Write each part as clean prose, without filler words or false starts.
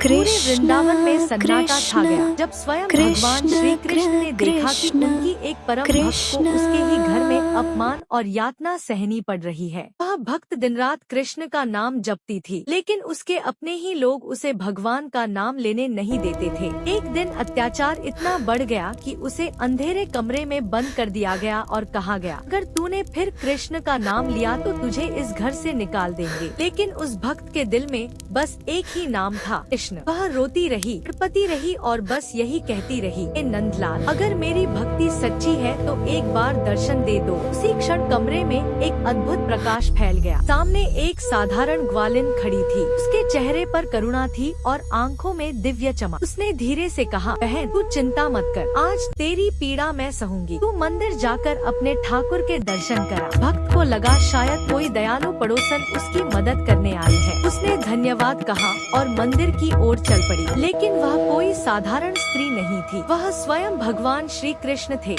पूरे वृंदावन में सन्नाटा छा गया जब स्वयं भगवान श्री कृष्ण ने देखा कि उनकी एक परम भक्त को उसके ही घर में अपमान और यातना सहनी पड़ रही है। वह भक्त दिन रात कृष्ण का नाम जपती थी, लेकिन उसके अपने ही लोग उसे भगवान का नाम लेने नहीं देते थे। एक दिन अत्याचार इतना बढ़ गया कि उसे अंधेरे कमरे में बंद कर दिया गया और कहा गया, अगर तूने फिर कृष्ण का नाम लिया तो तुझे इस घर से निकाल देंगे। लेकिन उस भक्त के दिल में बस एक ही नाम था, कृष्ण। वह रोती रही, तड़पती रही और बस यही कहती रही, ए नंदलाल, अगर मेरी भक्ति सच्ची है तो एक बार दर्शन दे दो। उसी क्षण कमरे में एक अद्भुत प्रकाश फैल गया। सामने एक साधारण ग्वालिन खड़ी थी। उसके चेहरे पर करुणा थी और आंखों में दिव्य चमक। उसने धीरे से कहा, बहन तू चिंता मत कर, आज तेरी पीड़ा मैं सहूंगी। तू मंदिर जाकर अपने ठाकुर के दर्शन करा। भक्त को लगा शायद कोई दयालु पड़ोसन उसकी मदद करने आई है। उसने धन्यवाद कहा और मंदिर की ओर चल पड़ी। लेकिन वह कोई साधारण स्त्री नहीं थी, वह स्वयं भगवान श्री कृष्ण थे,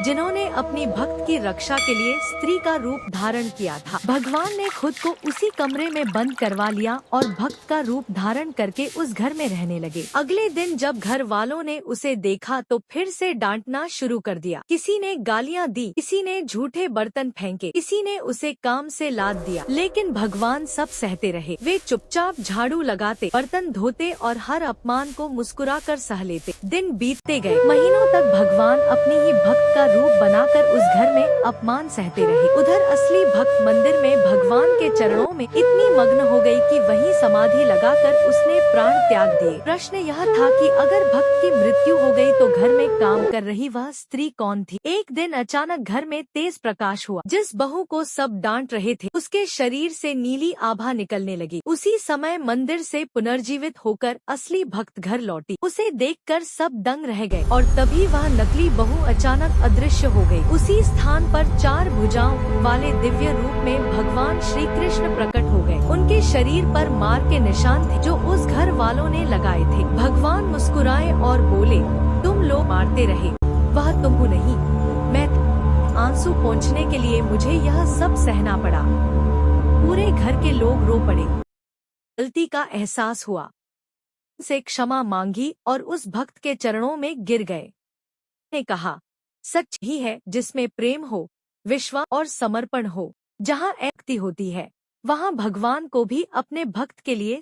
जिन्होंने अपनी भक्त की रक्षा के लिए स्त्री का रूप धारण किया था। भगवान ने खुद को उसी कमरे में बंद करवा लिया और भक्त का रूप धारण करके उस घर में रहने लगे। अगले दिन जब घर वालों ने उसे देखा तो फिर से डांटना शुरू कर दिया। किसी ने गालियां दी, किसी ने झूठे बर्तन फेंके, किसी ने उसे काम से लाद दिया, लेकिन भगवान सब सहते रहे। वे चुपचाप झाड़ू लगाते, बर्तन धोते और हर अपमान को मुस्कुराकर सह लेते। दिन बीतते गए, महीनों तक भगवान अपनी ही भक्त का रूप बनाकर उस घर में अपमान सहते रहे। उधर असली भक्त मंदिर में भगवान के चरणों में इतनी मग्न हो गई कि वहीं समाधि लगाकर उसने प्राण त्याग दिए। प्रश्न यह था कि अगर भक्त की मृत्यु हो गई तो घर में काम कर रही वह स्त्री कौन थी? एक दिन अचानक घर में तेज प्रकाश हुआ। जिस बहू को सब डांट रहे थे उसके शरीर से नीली आभा निकलने लगी। उसी समय मंदिर से पुनर्जीवित होकर असली भक्त घर लौटी। उसे देखकर सब दंग रह गए और तभी वह नकली बहू अचानक अदृश्य हो गई। उसी स्थान पर 4 भुजाओं वाले दिव्य रूप में भगवान श्री कृष्ण प्रकट हो गए। उनके शरीर पर मार के निशान थे जो उस घर वालों ने लगाए थे। भगवान मुस्कुराए और बोले, तुम लोग मारते रहे, वह तुमको नहीं, मैं। आंसू पोंछने के लिए मुझे यह सब सहना पड़ा। पूरे घर के लोग रो पड़े। गलती का एहसास हुआ, से क्षमा मांगी और उस भक्त के चरणों में गिर गए। ने कहा, सच ही है जिसमें प्रेम हो, विश्वास और समर्पण हो। जहाँ भक्ति होती है वहाँ भगवान को भी अपने भक्त के लिए